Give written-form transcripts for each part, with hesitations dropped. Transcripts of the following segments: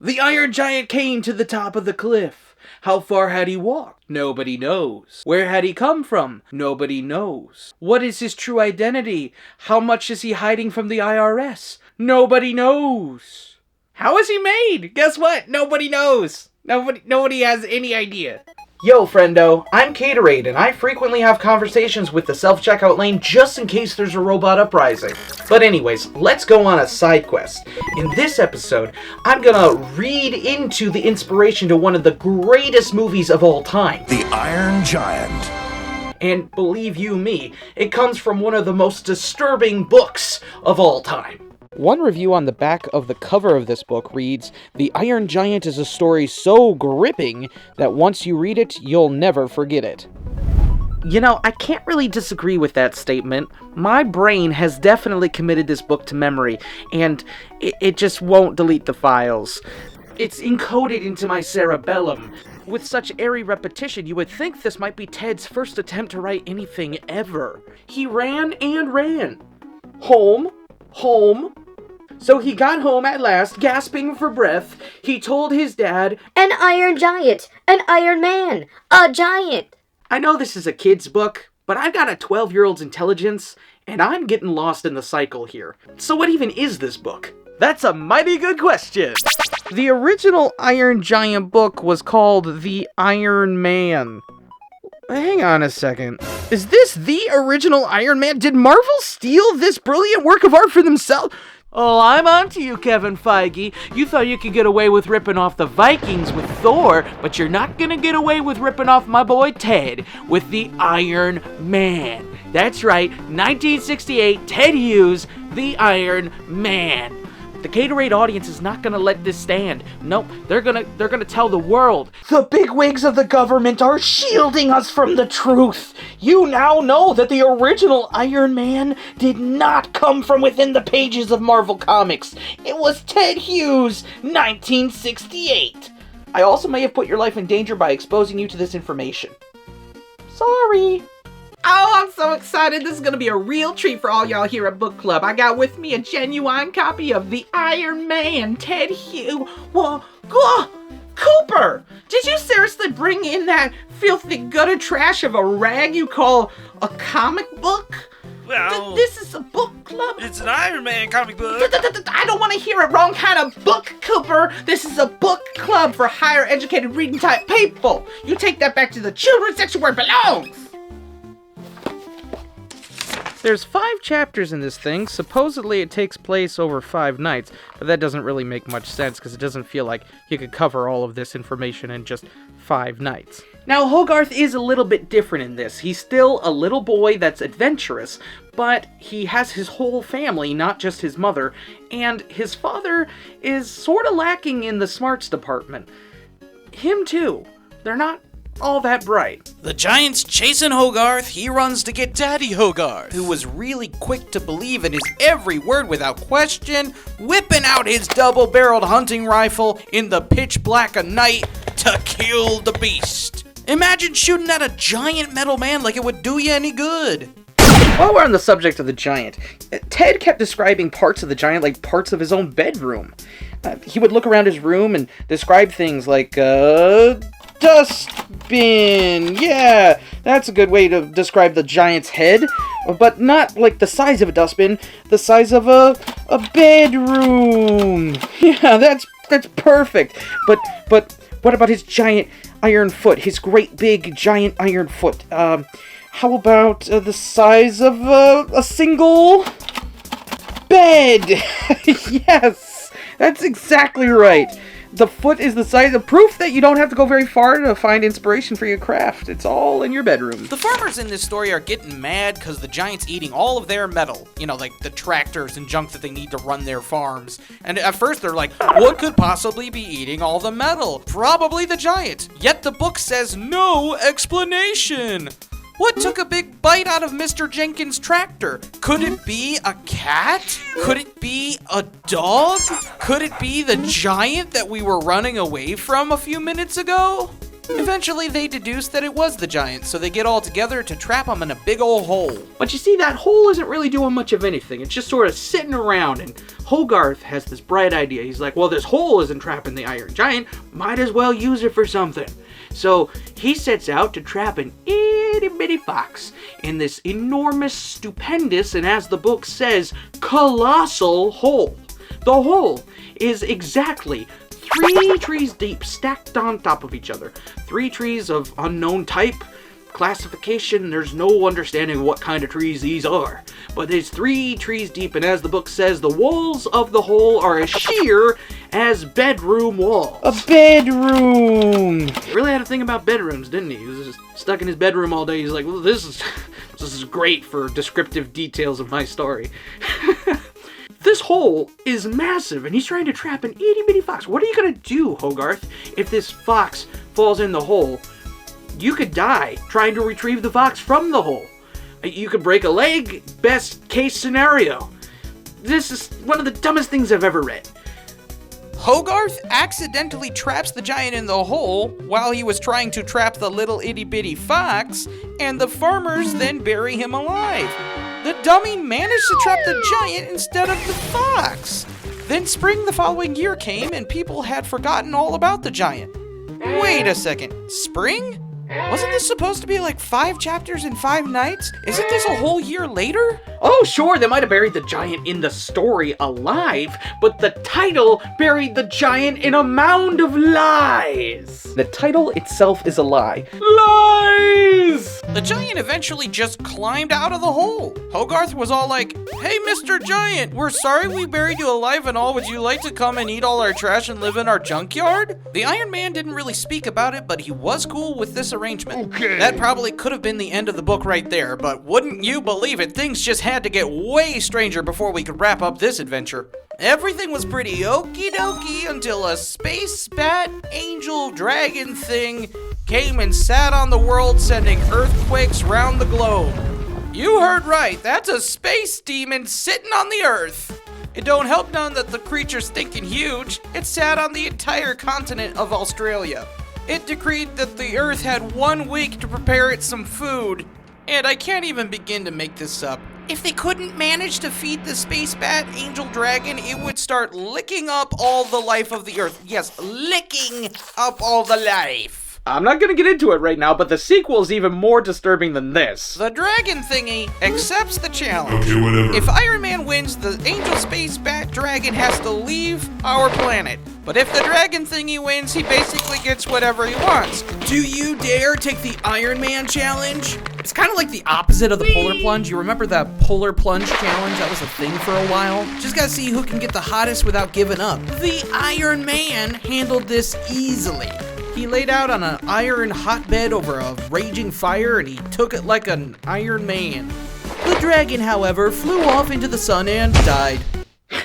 The Iron Giant came to the top of the cliff. How far had he walked? Nobody knows. Where had he come from? Nobody knows. What is his true identity? How much is he hiding from the IRS? Nobody knows. How is he made? Guess what? Nobody knows. Nobody has any idea. Yo, friendo, I'm Caterade, and I frequently have conversations with the self-checkout lane just in case there's a robot uprising. But anyways, let's go on a side quest. In this episode, I'm gonna read into the inspiration to one of the greatest movies of all time, The Iron Giant. And believe you me, it comes from one of the most disturbing books of all time. One review on the back of the cover of this book reads, "The Iron Giant is a story so gripping that once you read it, you'll never forget it." You know, I can't really disagree with that statement. My brain has definitely committed this book to memory, and it just won't delete the files. It's encoded into my cerebellum. With such airy repetition, you would think this might be Ted's first attempt to write anything ever. He ran and ran. Home. So he got home at last, gasping for breath. He told his dad, "An Iron Giant! An Iron Man! A giant!" I know this is a kid's book, but I've got a 12-year-old's intelligence, and I'm getting lost in the cycle here. So what even is this book? That's a mighty good question! The original Iron Giant book was called The Iron Man. Hang on a second. Is this the original Iron Man? Did Marvel steal this brilliant work of art for themselves? Oh, I'm onto you, Kevin Feige. You thought you could get away with ripping off the Vikings with Thor, but you're not gonna get away with ripping off my boy Ted with the Iron Man. That's right, 1968, Ted Hughes, the Iron Man. The Gatorade audience is not gonna let this stand. Nope, they're gonna tell the world. The bigwigs of the government are shielding us from the truth. You now know that the original Iron Man did not come from within the pages of Marvel Comics. It was Ted Hughes, 1968. I also may have put your life in danger by exposing you to this information. Sorry. Oh, I'm so excited. This is going to be a real treat for all y'all here at Book Club. I got with me a genuine copy of The Iron Man, Ted Hughes. Whoa, Cooper! Did you seriously bring in that filthy gutter trash of a rag you call a comic book? Well, This is a book club? it's an Iron Man comic book. I don't want to hear it. Wrong kind of book, Cooper. This is a book club for higher educated reading type people. You take that back to the children's section where it belongs. There's 5 chapters in this thing. Supposedly it takes place over 5 nights, but that doesn't really make much sense because it doesn't feel like you could cover all of this information in just 5 nights. Now, Hogarth is a little bit different in this. He's still a little boy that's adventurous, but he has his whole family, not just his mother, and his father is sort of lacking in the smarts department. Him too. They're not all that bright. The Giant's chasing Hogarth. He runs to get Daddy Hogarth, who was really quick to believe in his every word without question, whipping out his double-barreled hunting rifle in the pitch black of night to kill the beast. Imagine shooting at a giant metal man like it would do you any good. While we're on the subject of the Giant, Ted kept describing parts of the Giant like parts of his own bedroom. He would look around his room and describe things like, dustbin. Yeah, that's a good way to describe the Giant's head, but not like the size of a dustbin, the size of a bedroom. Yeah, that's perfect. But what about his giant iron foot? His great big giant iron foot. How about the size of a single bed? Yes, that's exactly right. The foot is the size of proof that you don't have to go very far to find inspiration for your craft. It's all in your bedroom. The farmers in this story are getting mad because the Giant's eating all of their metal. You know, like the tractors and junk that they need to run their farms. And at first they're like, what could possibly be eating all the metal? Probably the Giant. Yet the book says no explanation. What took a big bite out of Mr. Jenkins' tractor? Could it be a cat? Could it be a dog? Could it be the Giant that we were running away from a few minutes ago? Eventually, they deduce that it was the giant, so they get all together to trap him in a big old hole. But you see, that hole isn't really doing much of anything. It's just sort of sitting around, and Hogarth has this bright idea. He's like, well, this hole isn't trapping the Iron Giant. Might as well use it for something. So he sets out to trap an itty-bitty fox in this enormous, stupendous, and as the book says, colossal hole. The hole is exactly 3 trees deep, stacked on top of each other. 3 trees of unknown type, classification, there's no understanding what kind of trees these are. But it's 3 trees deep, and as the book says, the walls of the hole are as sheer as bedroom walls. A bedroom! He really had a thing about bedrooms, didn't he? He was just stuck in his bedroom all day. He's like, well, this is great for descriptive details of my story. This hole is massive, and he's trying to trap an itty-bitty fox. What are you gonna do, Hogarth, if this fox falls in the hole? You could die trying to retrieve the fox from the hole. You could break a leg, best case scenario. This is one of the dumbest things I've ever read. Hogarth accidentally traps the giant in the hole while he was trying to trap the little itty-bitty fox, and the farmers then bury him alive. The dummy managed to trap the giant instead of the fox. Then spring the following year came, and people had forgotten all about the giant. Wait a second, spring? Wasn't this supposed to be like 5 chapters in 5 nights? Isn't this a whole year later? Oh, sure, they might have buried the giant in the story alive, but the title buried the giant in a mound of lies. The title itself is a lie. Lies! The giant eventually just climbed out of the hole. Hogarth was all like, "Hey, Mr. Giant, we're sorry we buried you alive and all. Would you like to come and eat all our trash and live in our junkyard?" The Iron Man didn't really speak about it, but he was cool with this arrangement. Okay. That probably could have been the end of the book right there, but wouldn't you believe it, things just had to get way stranger before we could wrap up this adventure. Everything was pretty okie dokie until a space bat angel dragon thing came and sat on the world, sending earthquakes round the globe. You heard right, that's a space demon sitting on the Earth. It don't help none that the creature's stinking huge. It sat on the entire continent of Australia. It decreed that the Earth had 1 week to prepare it some food. And I can't even begin to make this up. If they couldn't manage to feed the space bat angel dragon, it would start licking up all the life of the Earth. Yes, licking up all the life. I'm not gonna get into it right now, but the sequel is even more disturbing than this. The dragon thingy accepts the challenge. Okay, whatever. If Iron Man wins, the angel space bat dragon has to leave our planet. But if the dragon thingy wins, he basically gets whatever he wants. Do you dare take the Iron Man challenge? It's kind of like the opposite of the polar plunge. You remember that polar plunge challenge? That was a thing for a while. Just gotta see who can get the hottest without giving up. The Iron Man handled this easily. He laid out on an iron hotbed over a raging fire, and he took it like an Iron Man. The dragon, however, flew off into the sun and died.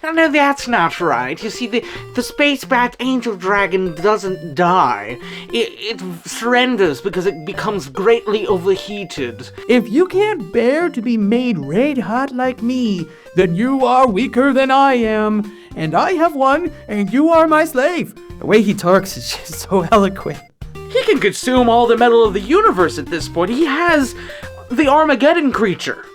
No, that's not right. You see, the space bat angel dragon doesn't die. It surrenders because it becomes greatly overheated. If you can't bear to be made red hot like me, then you are weaker than I am, and I have won, and you are my slave. The way he talks is just so eloquent. He can consume all the metal of the universe at this point. He has the Armageddon creature.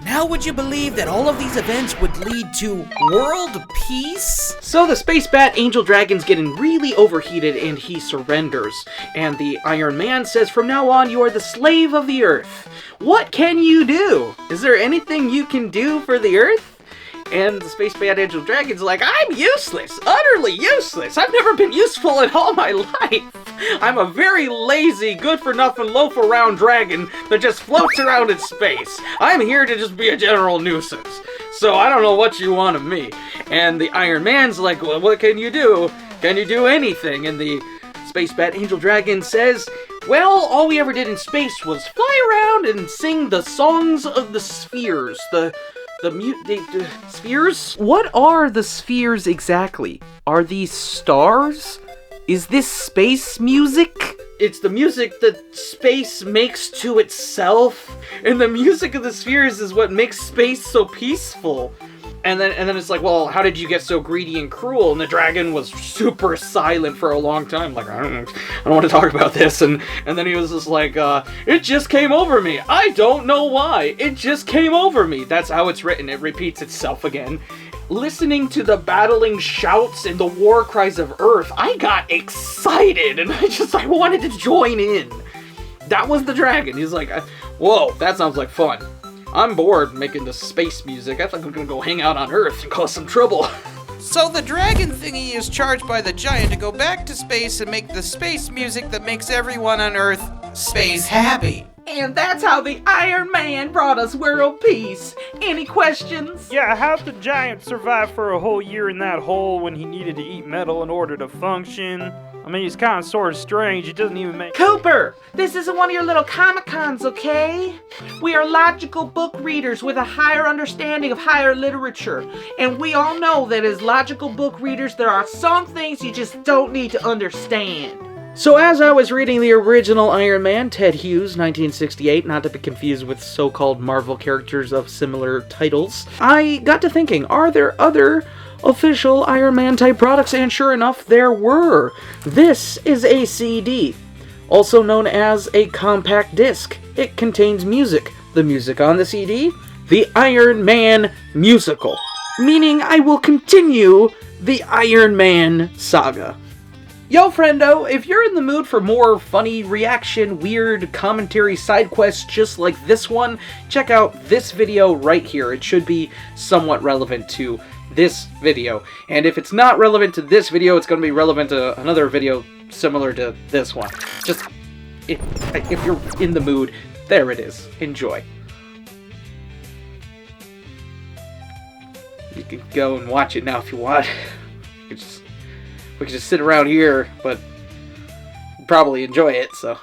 Now would you believe that all of these events would lead to world peace? So the space bat angel dragon's getting really overheated and he surrenders. And the Iron Man says, from now on you are the slave of the Earth. What can you do? Is there anything you can do for the Earth? And the space bat angel dragon's like, I'm useless, utterly useless. I've never been useful in all my life. I'm a very lazy, good-for-nothing, loaf-around dragon that just floats around in space. I'm here to just be a general nuisance. So I don't know what you want of me. And the Iron Man's like, well, what can you do? Can you do anything? And the space bat angel dragon says, well, all we ever did in space was fly around and sing the songs of the spheres. The spheres? What are the spheres exactly? Are these stars? Is this space music? It's the music that space makes to itself, and the music of the spheres is what makes space so peaceful. And then it's like, well, how did you get so greedy and cruel? And the dragon was super silent for a long time. Like, I don't want to talk about this. And then he was just like, it just came over me. I don't know why. It just came over me. That's how it's written. It repeats itself again. Listening to the battling shouts and the war cries of Earth, I got excited and I wanted to join in. That was the dragon. He's like, whoa, that sounds like fun. I'm bored making the space music. I think I'm gonna go hang out on Earth and cause some trouble. So the dragon thingy is charged by the giant to go back to space and make the space music that makes everyone on Earth space happy. And that's how the Iron Man brought us world peace. Any questions? Yeah, how'd the giant survive for a whole year in that hole when he needed to eat metal in order to function? I mean, he's kind of sort of strange. It doesn't even make... Cooper, this isn't one of your little Comic-Cons, okay? We are logical book readers with a higher understanding of higher literature. And we all know that as logical book readers, there are some things you just don't need to understand. So as I was reading the original Iron Man, Ted Hughes, 1968, not to be confused with so-called Marvel characters of similar titles, I got to thinking, are there other official Iron Man type products? And sure enough, there were. This is a CD, also known as a compact disc. It contains music. The music on the CD? The Iron Man musical. Meaning I will continue the Iron Man saga. Yo, friendo, if you're in the mood for more funny reaction, weird commentary side quests just like this one, check out this video right here. It should be somewhat relevant to this video. And if it's not relevant to this video, it's going to be relevant to another video similar to this one. Just, if you're in the mood, there it is. Enjoy. You can go and watch it now if you want. We could just sit around here, but probably enjoy it, so...